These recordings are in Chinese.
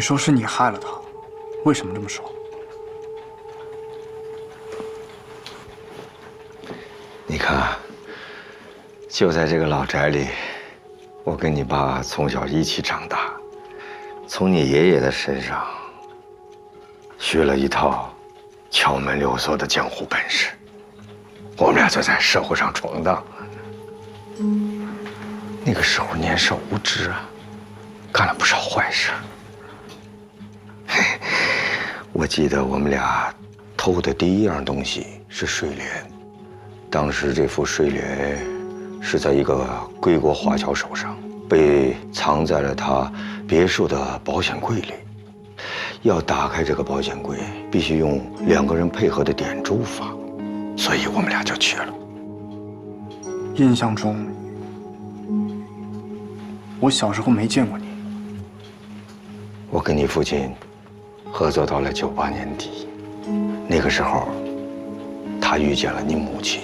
说是你害了他，为什么这么说？你看，就在这个老宅里，我跟你爸从小一起长大，从你爷爷的身上学了一套敲门溜锁的江湖本事。我们俩就在社会上闯荡。那个时候年少无知啊，干了不少坏事。我记得我们俩偷的第一样东西是睡莲，当时这副睡莲是在一个归国华侨手上，被藏在了他别墅的保险柜里。要打开这个保险柜，必须用2个人配合的点珠法，所以我们俩就去了。印象中，我小时候没见过你。我跟你父亲合作到了98年底，那个时候，他遇见了你母亲。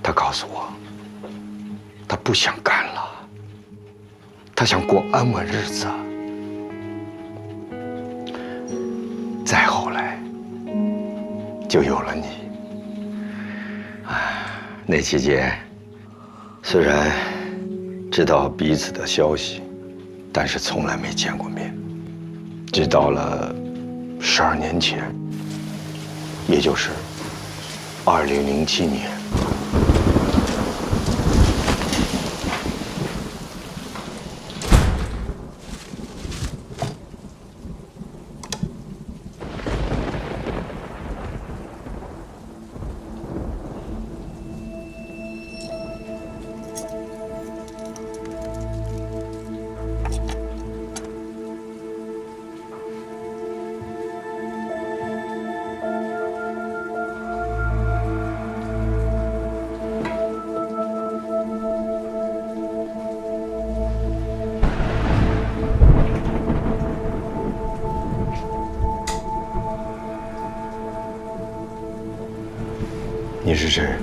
他告诉我，他不想干了，他想过安稳日子。再后来，就有了你。那期间，虽然知道彼此的消息，但是从来没见过面。直到了12年前，也就是2007年。你是谁？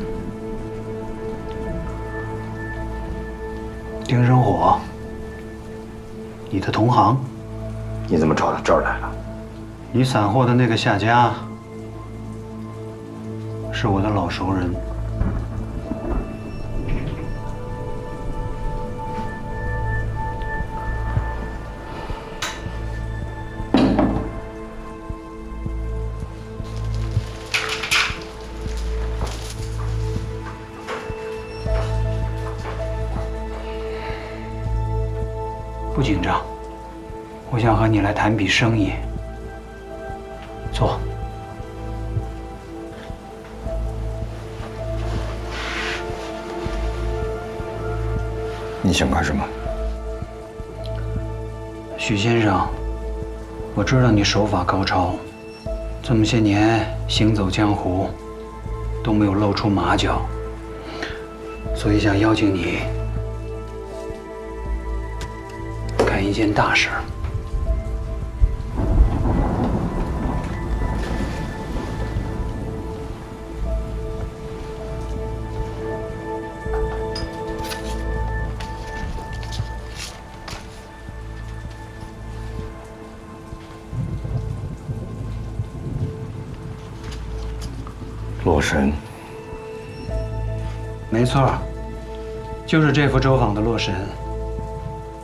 丁生火，你的同行。你怎么找到这儿来了？你散货的那个夏家，是我的老熟人。不紧张，我想和你来谈笔生意。坐。你想干什么？许先生，我知道你手法高超，这么些年行走江湖，都没有露出马脚，所以想邀请你干一件大事。洛神，没错，就是这幅周访的洛神。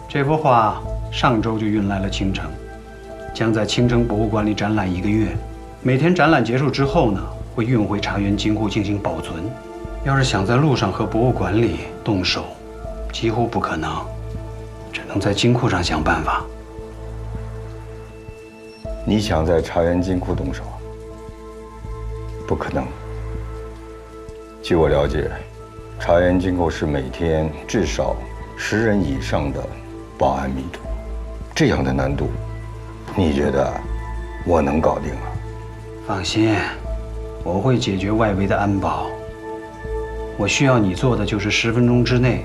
这幅画上周就运来了青城，将在青城博物馆里展览1个月。每天展览结束之后呢，会运回茶园金库进行保存。要是想在路上和博物馆里动手，几乎不可能，只能在金库上想办法。你想在茶园金库动手？不可能。据我了解，茶园金库是每天至少10人以上的保安密度，这样的难度，你觉得我能搞定吗？放心，我会解决外围的安保。我需要你做的就是10分钟之内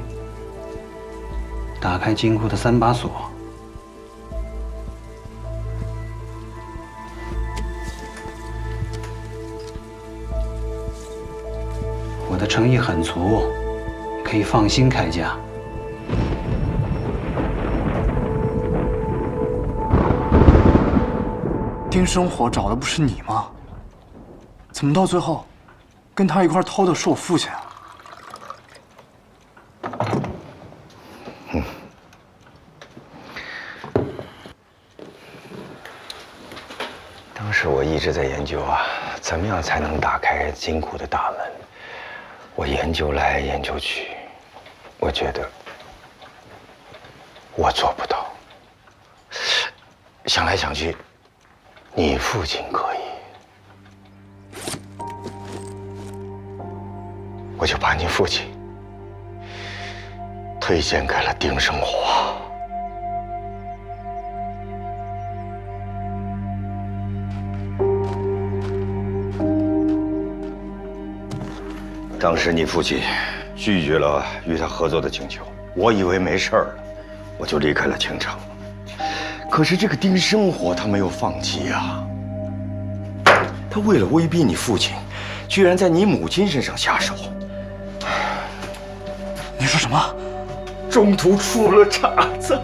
打开金库的3把锁。我的诚意很足，可以放心开价。丁生火找的不是你吗？怎么到最后，跟他一块偷的是我父亲啊？当时我一直在研究啊，怎么样才能打开金库的大门。我研究来研究去，我觉得我做不到。想来想去，你父亲可以，我就把你父亲推荐给了丁生华。当时你父亲拒绝了与他合作的请求，我以为没事儿了，我就离开了青城。可是这个丁生火他没有放弃呀，他为了威逼你父亲，居然在你母亲身上下手。你说什么？中途出了岔子。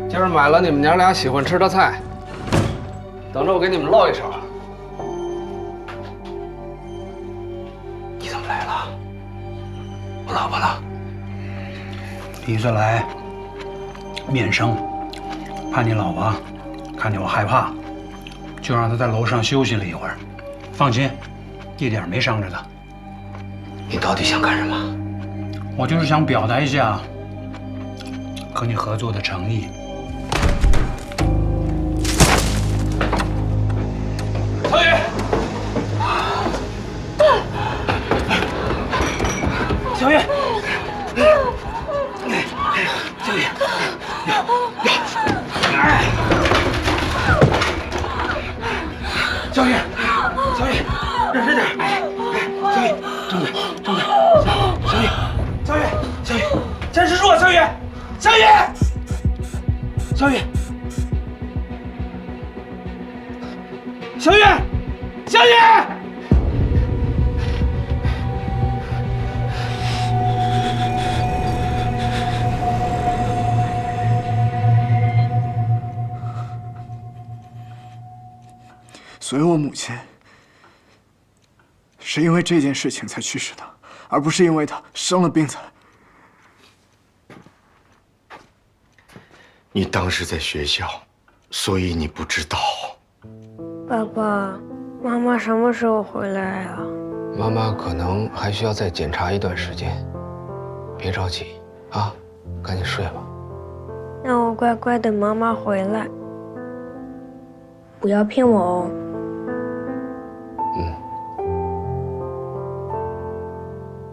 今儿买了你们娘俩喜欢吃的菜，等着我给你们烙一手。你怎么来了？我老婆呢？第一次来，面生，怕你老婆看见我害怕，就让她在楼上休息了一会儿。放心，一点没伤着她。你到底想干什么？我就是想表达一下和你合作的诚意。曹宇，小月，小月，小月，认真点！小月，张嘴，张嘴！小月，小月，小月，坚持住啊！小月，小月，小月，小月，小月！所以我母亲是因为这件事情才去世的，而不是因为她生了病才。你当时在学校，所以你不知道。爸爸，妈妈什么时候回来啊？妈妈可能还需要再检查一段时间，别着急啊，赶紧睡吧。让我乖乖等妈妈回来，不要骗我哦。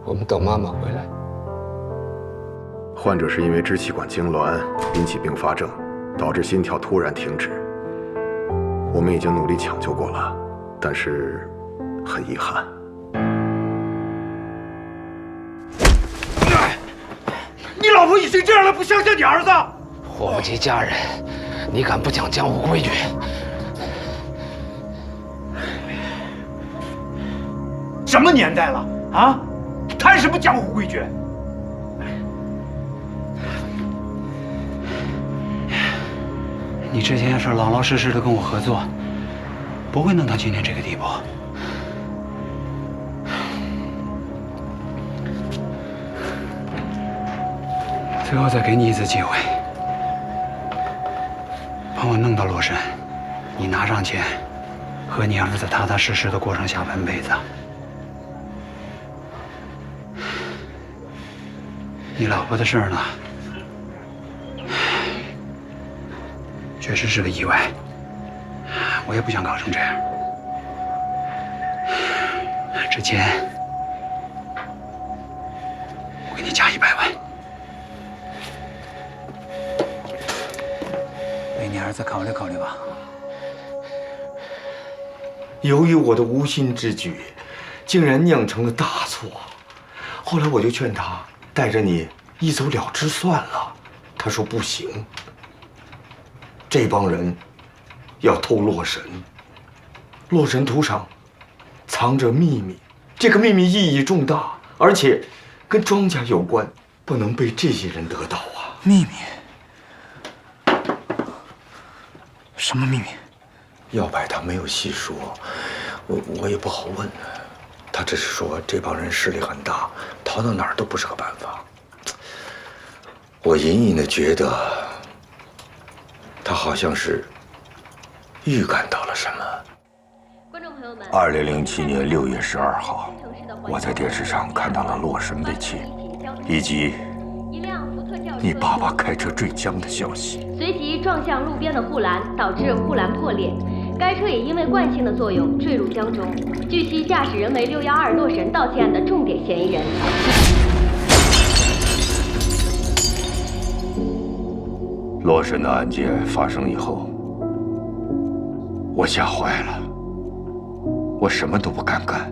我们等妈妈回来。患者是因为支气管痉挛引起并发症，导致心跳突然停止。我们已经努力抢救过了，但是很遗憾。你老婆已经这样了，不相信你儿子？祸不及家人，你敢不讲江湖规矩？什么年代了啊？谈什么江湖规矩？你之前要是老老实实的跟我合作，不会弄到今天这个地步。最后再给你一次机会，帮我弄到洛神，你拿上钱，和你儿子踏踏实实的过上下半辈子。你老婆的事儿呢，确实是个意外，我也不想搞成这样。这钱我给你加100万，为你儿子考虑考虑吧。由于我的无心之举，竟然酿成了大错。后来我就劝他带着你一走了之算了，他说不行。这帮人要偷洛神，洛神图上藏着秘密，这个秘密意义重大，而且跟庄家有关，不能被这些人得到啊！秘密？什么秘密？要白他没有细说，我也不好问。他只是说这帮人势力很大，逃到哪儿都不是个办法。我隐隐的觉得，他好像是预感到了什么。观众朋友们2007年6月12号，我在电视上看到了洛神被擒，以及你爸爸开车坠江的消息，随即撞向路边的护栏，导致护栏破裂。该车也因为惯性的作用坠入江中。据悉，驾驶人为612洛神盗窃案的重点嫌疑人。洛神的案件发生以后，我吓坏了，我什么都不敢干。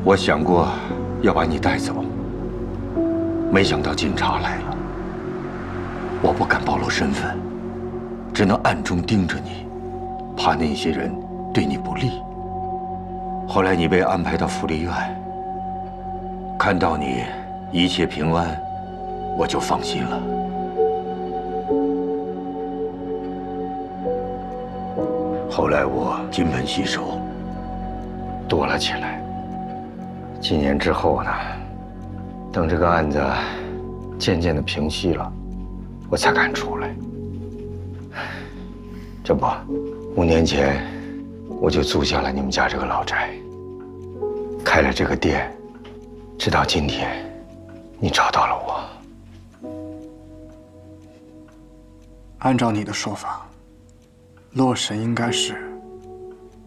我想过要把你带走，没想到警察来了，我不敢暴露身份，只能暗中盯着你，怕那些人对你不利。后来你被安排到福利院，看到你一切平安，我就放心了。后来我金盆洗手，躲了起来。几年之后呢，等这个案子渐渐的平息了，我才敢出来。这不，5年前我就租下了你们家这个老宅，开了这个店，直到今天，你找到了我。按照你的说法，洛神应该是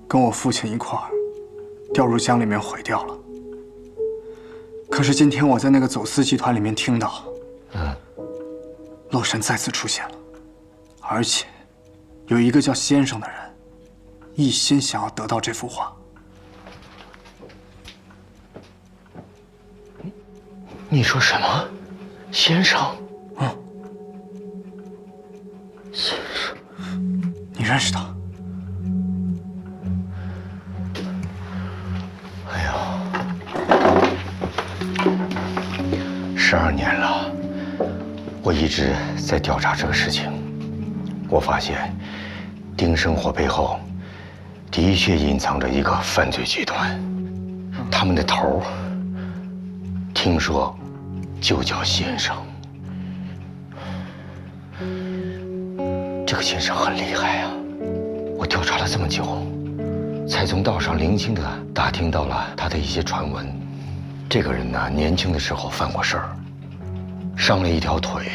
跟我父亲一块儿掉入江里面毁掉了。可是今天我在那个走私集团里面听到，洛神再次出现了，而且有一个叫先生的人，一心想要得到这幅画。你说什么？先生？先生，你认识他？哎呦，12年了，我一直在调查这个事情。我发现，丁生活背后的确隐藏着一个犯罪集团，他们的头听说就叫先生。这个先生很厉害啊！我调查了这么久，才从道上零星的打听到了他的一些传闻。这个人呢，年轻的时候犯过事儿，伤了一条腿，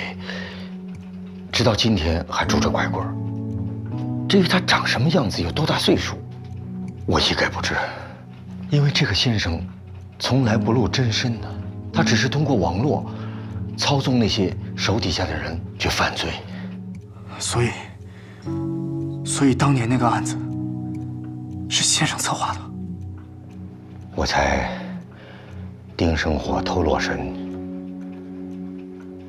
直到今天还拄着拐棍儿。至于他长什么样子，有多大岁数，我一概不知，因为这个先生从来不露真身呢，他只是通过网络操纵那些手底下的人去犯罪。所以当年那个案子是先生策划的。我猜，丁生火偷洛神，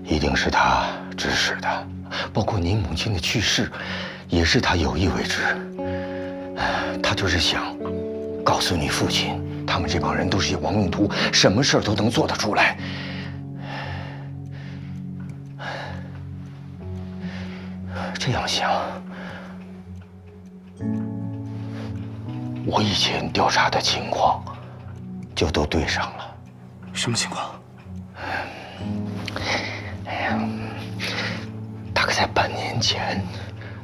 一定是他指使的，包括您母亲的去世，也是他有意为之。他就是想告诉你父亲，他们这帮人都是些亡命徒，什么事儿都能做得出来。这样想，我以前调查的情况就都对上了。什么情况？哎呀，大概在半年前，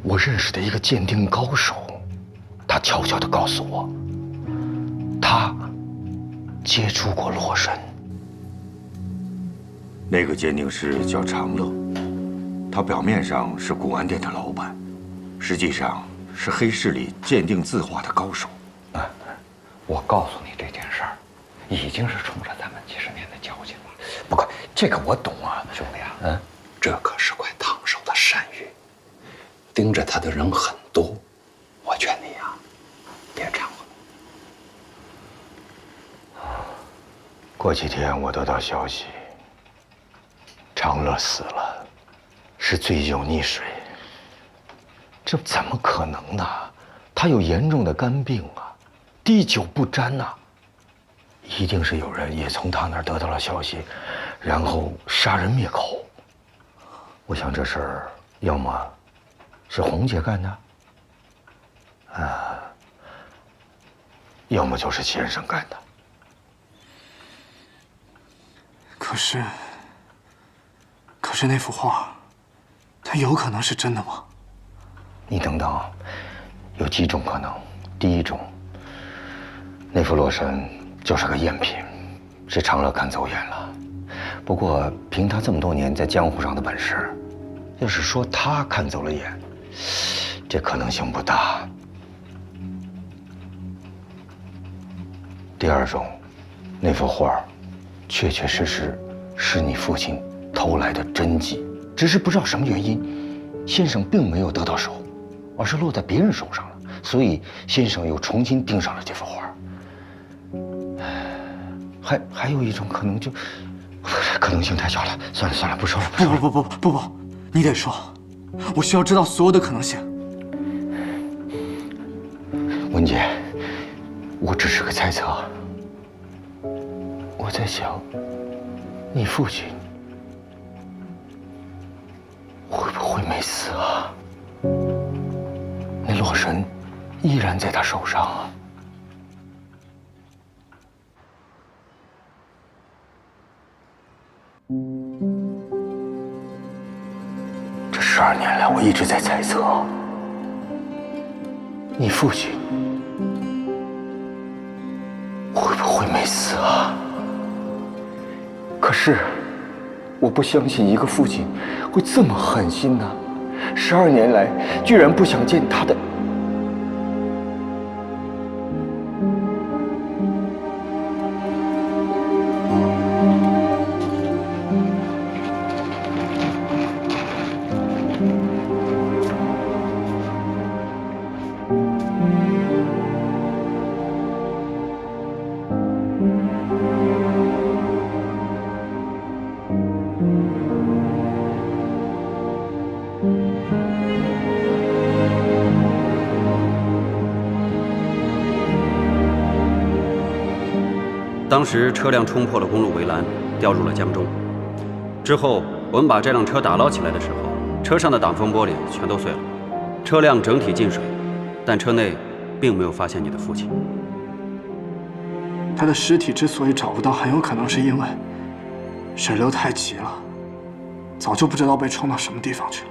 我认识的一个鉴定高手，他悄悄地告诉我，他接触过洛神。那个鉴定师叫长乐，他表面上是古玩店的老板，实际上是黑市里鉴定字画的高手。我告诉你这件事儿，已经是冲着咱们几十年的交情了。不过这个我懂啊，兄弟啊，这可是块烫手的山芋，盯着他的人很多。我劝你呀，别掺和。过几天我得到消息，长乐死了，是醉酒溺水。这怎么可能呢？他有严重的肝病啊，滴酒不沾呐。一定是有人也从他那儿得到了消息，然后杀人灭口。我想这事儿要么是红姐干的？要么就是先生干的。可是那幅画，它有可能是真的吗？你等等，有几种可能。第一种，那幅洛神就是个赝品，是长乐看走眼了。不过凭他这么多年在江湖上的本事，要是说他看走了眼，这可能性不大。第二种，那幅画确确实实是你父亲偷来的真迹，只是不知道什么原因，先生并没有得到手，而是落在别人手上了，所以先生又重新盯上了这幅画。还有一种可能可能性太小了，算了，不说了。不，你得说，我需要知道所有的可能性。文姐，我只是个猜测。我在想，你父亲会不会没死啊？那洛神依然在他手上啊。这12年来，我一直在猜测，你父亲会不会没死啊？可是，我不相信一个父亲会这么狠心呐！12年来，居然不想见他的。当时车辆冲破了公路围栏，掉入了江中。之后，我们把这辆车打捞起来的时候，车上的挡风玻璃全都碎了，车辆整体进水，但车内并没有发现你的父亲。他的尸体之所以找不到，很有可能是因为水流太急了，早就不知道被冲到什么地方去了。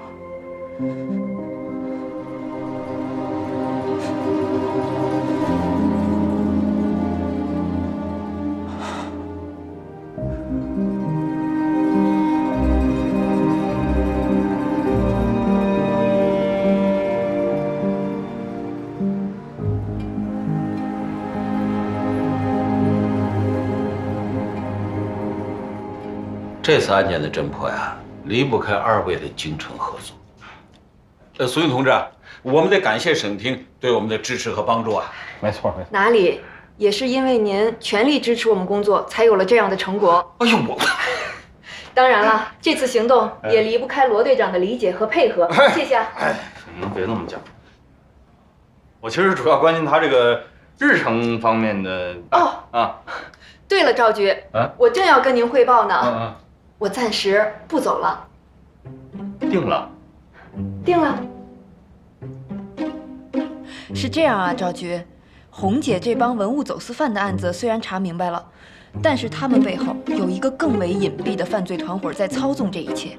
这次案件的侦破呀，离不开2位的精诚合作。苏云同志，我们得感谢省厅对我们的支持和帮助啊。没错。哪里，也是因为您全力支持我们工作，才有了这样的成果。哎呦我！当然了，这次行动也离不开罗队长的理解和配合，谢谢。您别那么讲，我其实主要关心他这个日程方面的。对了，赵局，我正要跟您汇报呢。我暂时不走了。定了。是这样啊，赵局，红姐这帮文物走私犯的案子虽然查明白了，但是他们背后有一个更为隐蔽的犯罪团伙在操纵这一切。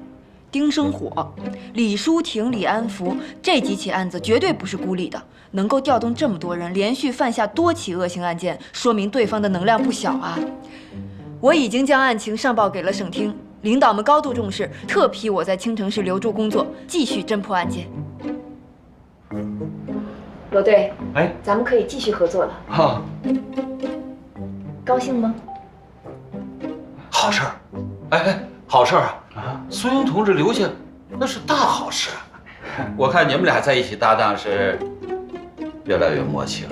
丁生火、李淑婷、李安福这几起案子绝对不是孤立的，能够调动这么多人连续犯下多起恶性案件，说明对方的能量不小啊。我已经将案情上报给了省厅，领导们高度重视，特批我在青城市留驻工作，继续侦破案件。罗队，咱们可以继续合作了。好，高兴吗？好事儿，好事儿啊！苏英同志留下，那是大好事。我看你们俩在一起搭档是越来越默契了。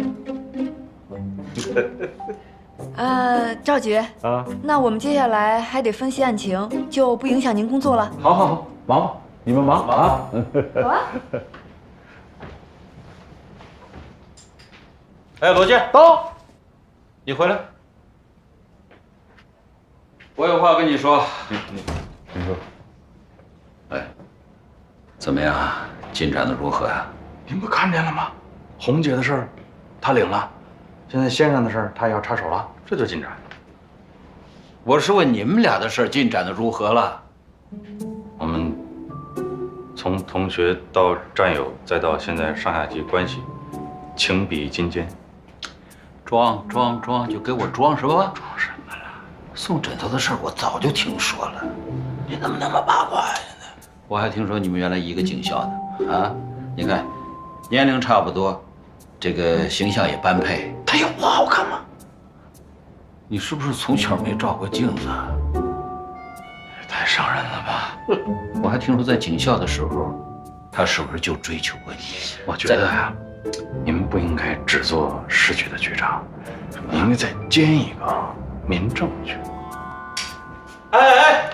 赵局那我们接下来还得分析案情，就不影响您工作了。好，忙吧，你们忙啊。好啊。罗健到，你回来，我有话跟你说。你说。怎么样啊？进展的如何呀？您不看见了吗？红姐的事儿，他领了，现在先生的事儿，他也要插手了，这就进展。我是问你们俩的事儿进展的如何了？我们从同学到战友，再到现在上下级关系，情比金坚。装，就给我装是吧？装什么了？送枕头的事儿我早就听说了，你怎么那么八卦呀？现在我还听说你们原来一个警校的啊！你看，年龄差不多，这个形象也般配，他有我好看吗？你是不是从小没照过镜子？太伤人了吧！我还听说在警校的时候，他是不是就追求过你？我觉得呀，你们不应该只做市局的局长，你应该再兼一个民政局。哎，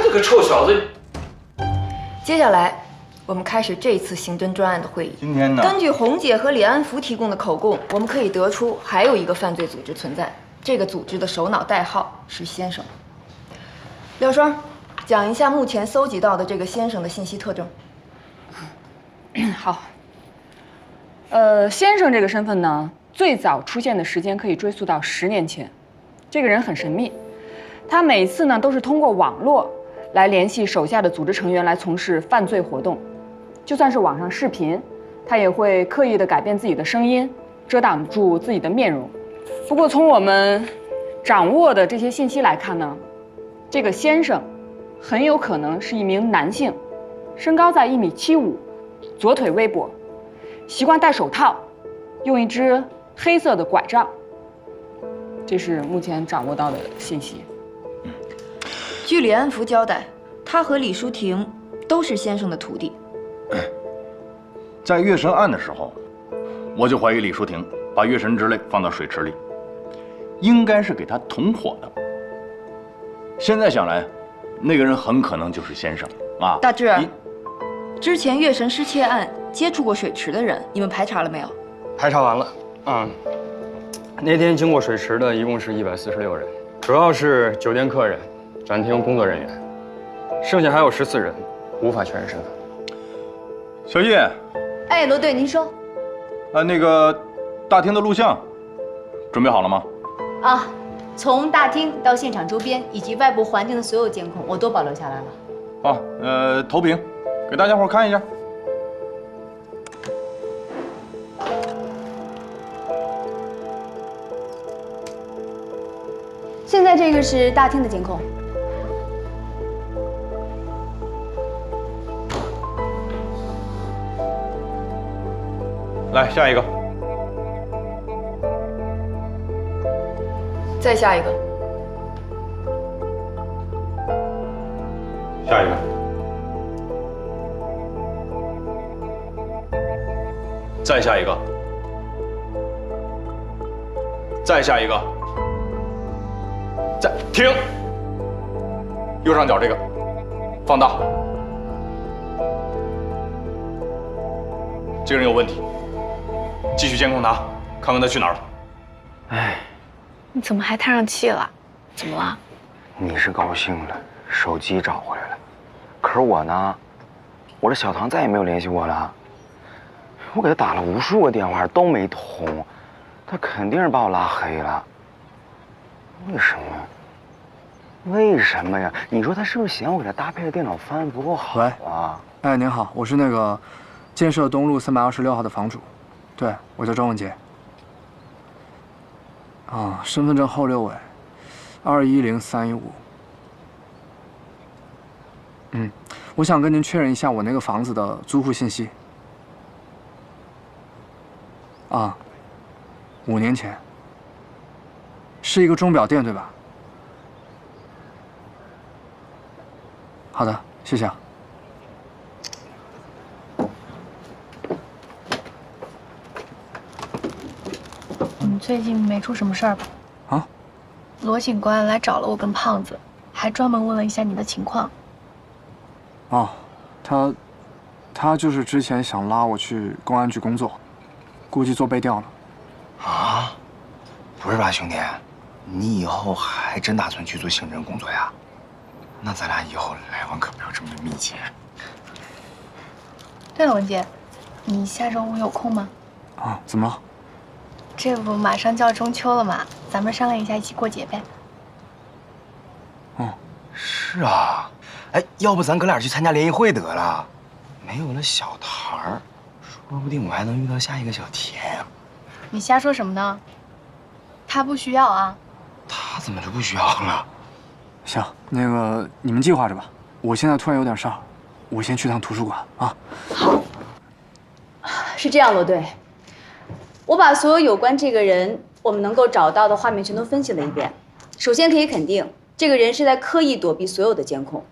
这个臭小子！接下来，我们开始这次刑侦专案的会议。今天呢，根据洪姐和李安福提供的口供，我们可以得出还有一个犯罪组织存在。这个组织的首脑代号是先生。廖双，讲一下目前搜集到的这个先生的信息特征。好。先生这个身份呢，最早出现的时间可以追溯到10年前。这个人很神秘，他每次呢都是通过网络来联系手下的组织成员来从事犯罪活动。就算是网上视频，他也会刻意的改变自己的声音，遮挡住自己的面容。不过从我们掌握的这些信息来看呢，这个先生很有可能是一名男性，身高在1.75米，左腿微跛，习惯戴手套，用一只黑色的拐杖。这是目前掌握到的信息。据李安福交代，他和李淑婷都是先生的徒弟。在月神案的时候，我就怀疑李淑婷把月神之泪放到水池里，应该是给他同伙的。现在想来，那个人很可能就是先生啊。大志，之前月神失窃案接触过水池的人，你们排查了没有？排查完了。那天经过水池的一共是146人，主要是酒店客人、展厅工作人员，剩下还有14人，无法确认身份。小叶，哎，罗队，您说。那个大厅的录像准备好了吗？啊，从大厅到现场周边以及外部环境的所有监控，我都保留下来了。好，投屏，给大家伙看一下。现在这个是大厅的监控。来，下一个。再下一个。下一个。再下一个。再下一个。再停。右上角这个，放大。这个人有问题，继续监控他，看看他去哪儿了。哎，你怎么还叹上气了？怎么了？你是高兴了，手机找回来了，可是我呢，我这小唐再也没有联系我了。我给他打了无数个电话都没通，他肯定是把我拉黑了。为什么？为什么呀？你说他是不是嫌我给他搭配的电脑方案不够好啊？哎，您好，我是那个建设东路326号的房主，对，我叫张文杰。啊，身份证后6位，210315。我想跟您确认一下我那个房子的租户信息。啊，5年前。是一个钟表店，对吧？好的，谢谢啊。你最近没出什么事儿吧？啊？罗警官来找了我跟胖子，还专门问了一下你的情况。哦，他就是之前想拉我去公安局工作，估计做背调了。啊？不是吧，兄弟？你以后还真打算去做刑侦工作呀？那咱俩以后来往可不要这么密切。对了，文杰，你下周五有空吗？啊，怎么了？这不马上就要中秋了嘛，咱们商量一下一起过节呗。是啊，哎，要不咱哥俩去参加联谊会得了？没有了小台儿，说不定我还能遇到下一个小田啊。你瞎说什么呢？他不需要啊。他怎么就不需要了？行，那个你们计划着吧。我现在突然有点事儿，我先去趟图书馆啊。好，是这样，罗队，我把所有有关这个人我们能够找到的画面全都分析了一遍。首先可以肯定，这个人是在刻意躲避所有的监控，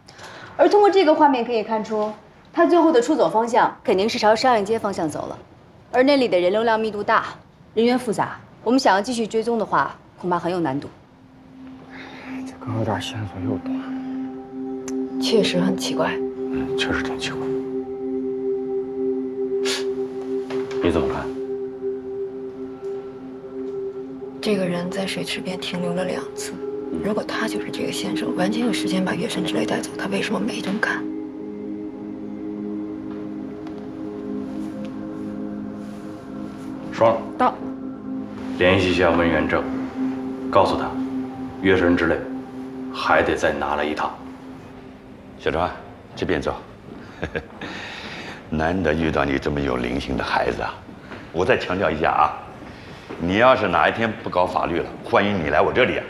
而通过这个画面可以看出，他最后的出走方向肯定是朝商业街方向走了，而那里的人流量密度大，人员复杂，我们想要继续追踪的话，恐怕很有难度。这刚有点线索诱动。确实很奇怪。确实挺奇怪。你怎么看？这个人在水池边停留了2次，如果他就是这个先生，完全有时间把月神之泪带走，他为什么没这么干？双儿到，联系一下温元正，告诉他，月神之泪还得再拿来一趟。小川，这边走。难得遇到你这么有灵性的孩子啊！我再强调一下啊，你要是哪一天不搞法律了，欢迎你来我这里啊。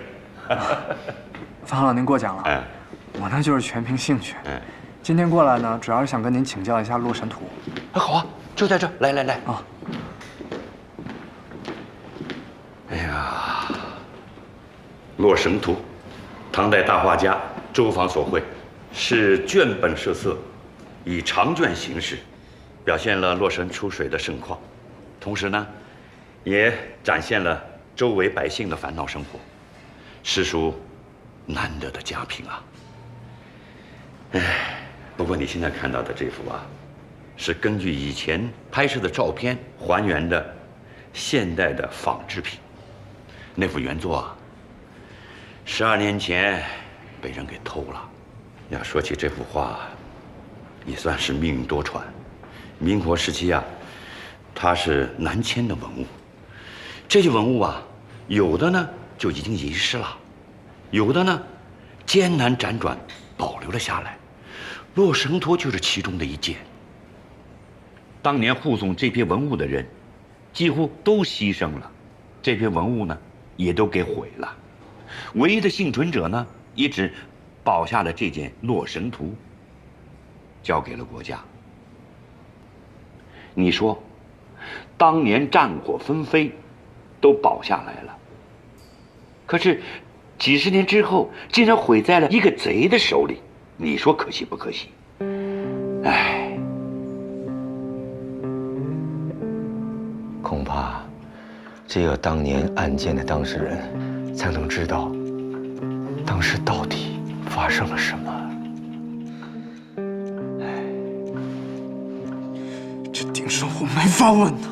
范老，您过奖了。我呢就是全凭兴趣。今天过来呢，主要是想跟您请教一下《洛神图》。好啊，就在这，来来来啊！哎呀，《洛神图》，唐代大画家周昉所绘，是卷本设色，以长卷形式，表现了洛神出水的盛况，同时呢，也展现了周围百姓的烦恼生活，实属难得的佳品啊！哎，不过你现在看到的这幅啊，是根据以前拍摄的照片还原的现代的仿制品。那幅原作啊，12年前被人给偷了。要说起这幅画，也算是命运多舛。民国时期啊，它是南迁的文物。这些文物啊，有的呢就已经遗失了，有的呢艰难辗转保留了下来。《洛神图》就是其中的一件。当年护送这批文物的人，几乎都牺牲了，这批文物呢，也都给毁了。唯一的幸存者呢，也只保下了这件《洛神图》，交给了国家。你说，当年战火纷飞，都保下来了，可是几十年之后，竟然毁在了一个贼的手里，你说可惜不可惜？唉，恐怕只有当年案件的当事人才能知道，当时到底发生了什么。这丁生我没法问呐。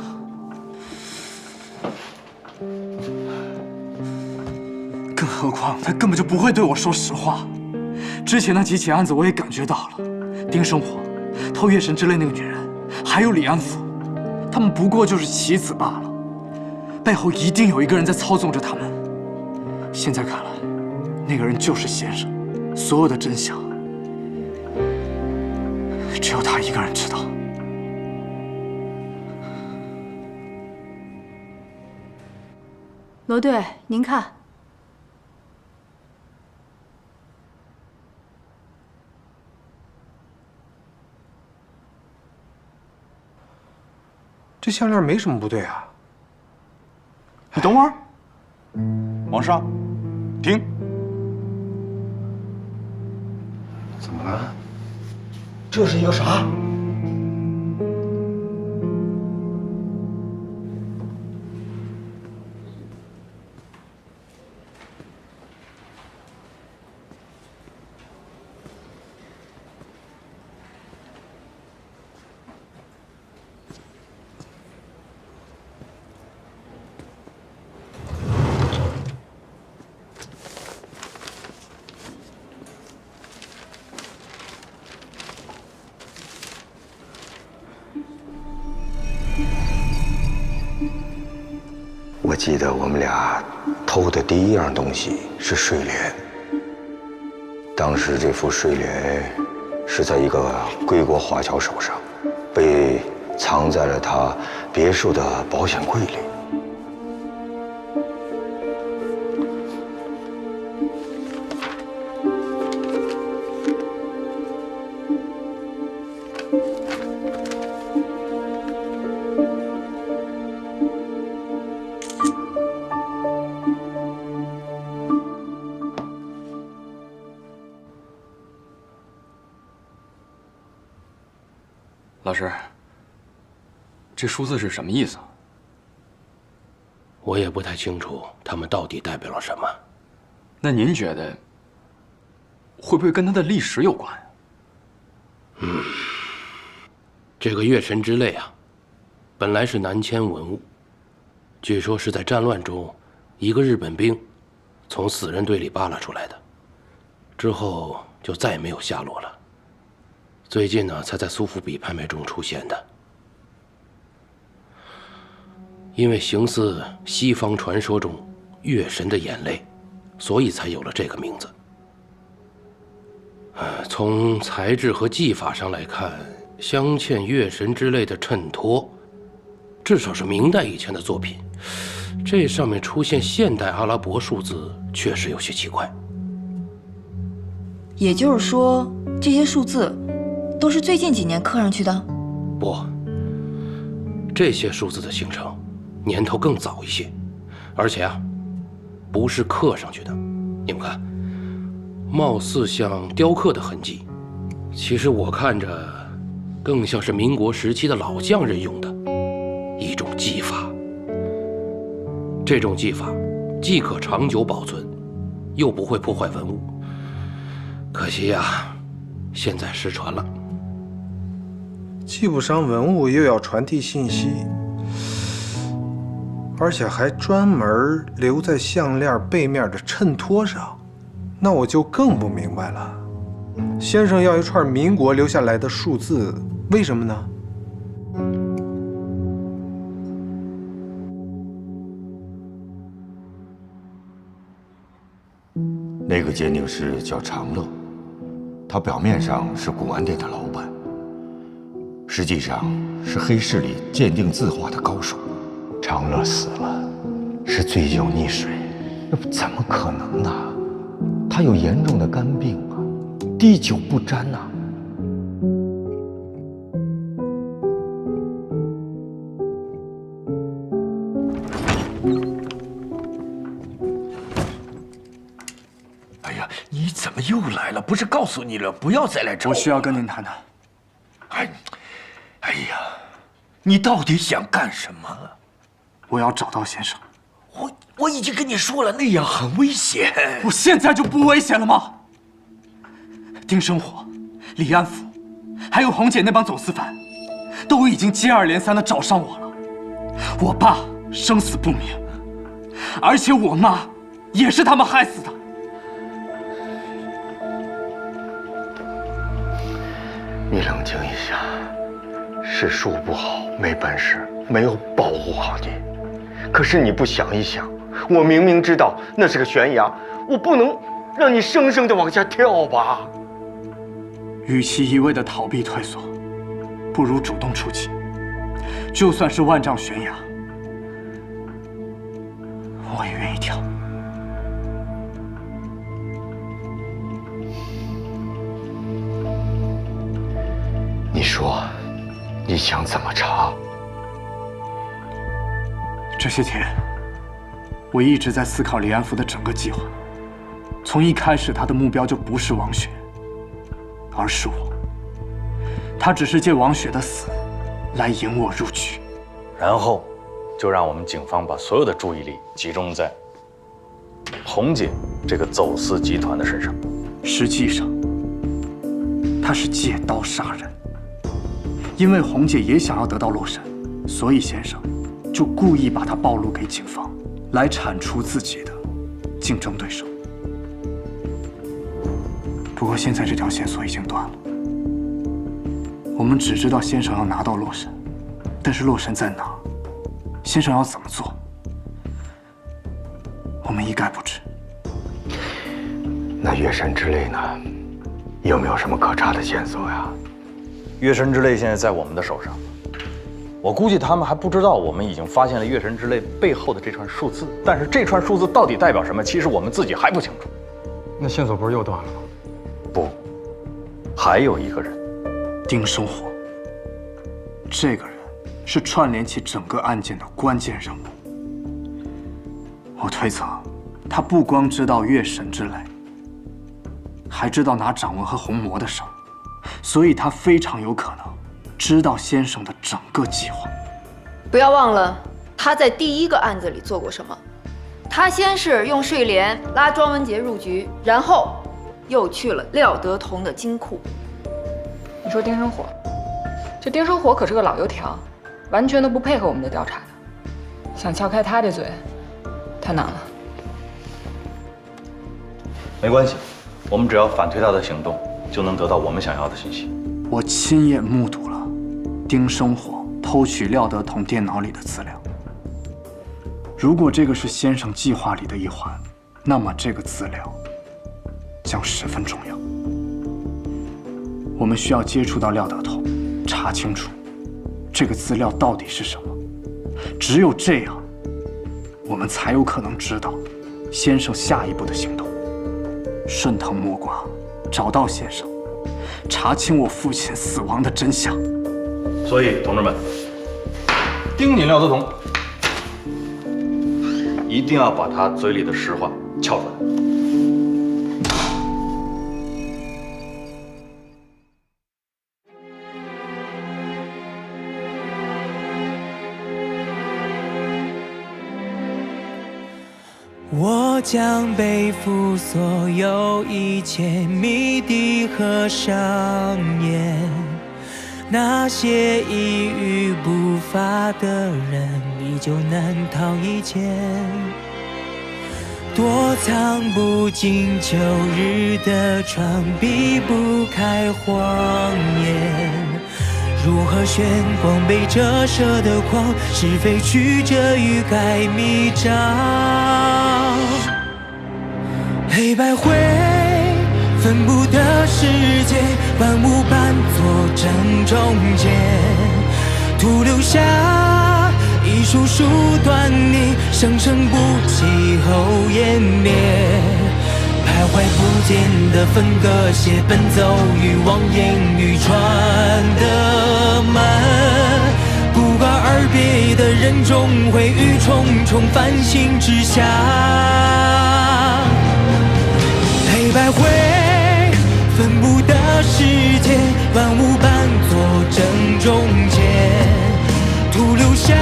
更何况他根本就不会对我说实话。之前那几起案子我也感觉到了，丁生火、偷月神之泪那个女人，还有李安甫，他们不过就是棋子罢了，背后一定有一个人在操纵着他们。现在看来，那个人就是先生，所有的真相只有他一个人知道。罗队，您看。这项链没什么不对啊。你等会儿，往上，停。怎么了？这是一个啥？我记得我们俩偷的第一样东西是睡莲。当时这副睡莲是在一个归国华侨手上，被藏在了他别墅的保险柜里。老师，这数字是什么意思？我也不太清楚，它们到底代表了什么。那您觉得，会不会跟它的历史有关？这个月神之泪啊，本来是南迁文物，据说是在战乱中，一个日本兵从死人堆里扒拉出来的，之后就再也没有下落了。最近呢，才在苏富比拍卖中出现的。因为形似西方传说中月神的眼泪，所以才有了这个名字。从材质和技法上来看，镶嵌月神之类的衬托，至少是明代以前的作品。这上面出现现代阿拉伯数字，确实有些奇怪。也就是说，这些数字都是最近几年刻上去的？不，这些数字的形成年头更早一些，而且啊，不是刻上去的。你们看，貌似像雕刻的痕迹，其实我看着更像是民国时期的老匠人用的一种技法。这种技法既可长久保存，又不会破坏文物。可惜呀，现在失传了。既不伤文物，又要传递信息，而且还专门留在项链背面的衬托上，那我就更不明白了。先生要一串民国留下来的数字，为什么呢？那个鉴定师叫长乐，他表面上是古玩店的老板，实际上是黑市里鉴定字画的高手。长乐死了，是醉酒溺水，那不怎么可能呢？他有严重的肝病啊，滴酒不沾呐。你怎么又来了？不是告诉你了，不要再来找我。我需要跟您谈谈。哎呀，你到底想干什么？我要找到先生。我已经跟你说了，那样很危险。我现在就不危险了吗？丁生火、李安福，还有红姐那帮走私犯，都已经接二连三地找上我了。我爸生死不明，而且我妈也是他们害死的。你冷静一下，是术不好，没本事，没有保护好你。可是你不想一想，我明明知道那是个悬崖，我不能让你生生的往下跳吧？与其一味的逃避退缩，不如主动出击。就算是万丈悬崖，我也愿意跳。你说，你想怎么查？这些天，我一直在思考李安福的整个计划。从一开始，他的目标就不是王雪，而是我。他只是借王雪的死来引我入局，然后就让我们警方把所有的注意力集中在红姐这个走私集团的身上。实际上，他是借刀杀人。因为红姐也想要得到洛神，所以先生就故意把她暴露给警方，来铲除自己的竞争对手。不过现在这条线索已经断了，我们只知道先生要拿到洛神，但是洛神在哪？先生要怎么做？我们一概不知。那月神之泪呢？有没有什么可查的线索呀？月神之泪现在在我们的手上，我估计他们还不知道我们已经发现了月神之泪背后的这串数字，但是这串数字到底代表什么，其实我们自己还不清楚。那线索不是又断了吗？不，还有一个人，丁生火。这个人是串联起整个案件的关键人物。我推测，他不光知道月神之泪，还知道拿掌纹和虹膜的事儿，所以他非常有可能知道先生的整个计划。不要忘了，他在第一个案子里做过什么。他先是用睡莲拉庄文杰入局，然后又去了廖德同的金库。你说丁生火，这丁生火可是个老油条，完全都不配合我们的调查的。想撬开他这嘴，太难了。没关系，我们只要反推他的行动，就能得到我们想要的信息。我亲眼目睹了丁生火偷取廖德同电脑里的资料。如果这个是先生计划里的一环，那么这个资料将十分重要。我们需要接触到廖德同，查清楚这个资料到底是什么。只有这样，我们才有可能知道先生下一步的行动。顺藤摸瓜，找到先生，查清我父亲死亡的真相。所以，同志们，盯紧廖德同，一定要把他嘴里的实话撬出来。我将背负所有一切谜底和上演，那些一语不发的人依旧难逃一劫，躲藏不进秋日的窗，避不开谎言。如何玄光被折射的光，是非曲折欲盖弥彰。黑白灰分不得世界，万物伴作正中间，徒留下一束束端倪，生生不息后湮灭。徘徊不见的分割线，奔走于望眼欲穿的门，不告而别的人终会于重重繁星之下。黑白灰分不得世界，万物伴作正中间，徒留下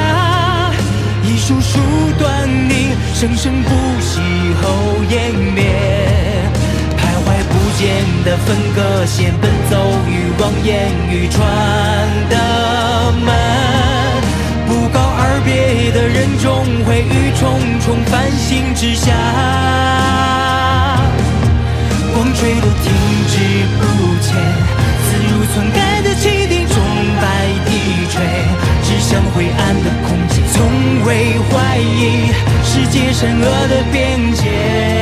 一束束端倪，生生不息后湮灭。徘徊不见的分割线，奔走于望眼欲穿的门，不告而别的人终会于重重繁星之下。光坠落停止不前，自如篡改的汽笛钟摆低垂，指向灰暗的空间，从未怀疑世界善恶的边界。